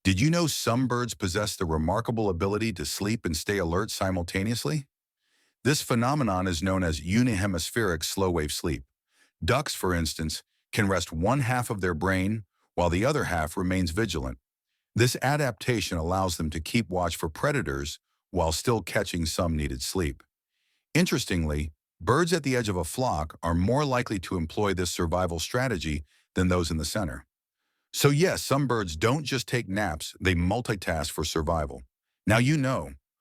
Did you know some birds possess the remarkable ability to sleep and stay alert simultaneously? This phenomenon is known as unihemispheric slow-wave sleep. Ducks, for instance, can rest one half of their brain while the other half remains vigilant. This adaptation allows them to keep watch for predators while still catching some needed sleep. Interestingly, birds at the edge of a flock are more likely to employ this survival strategy than those in the center. So yes, some birds don't just take naps, they multitask for survival. Now you know.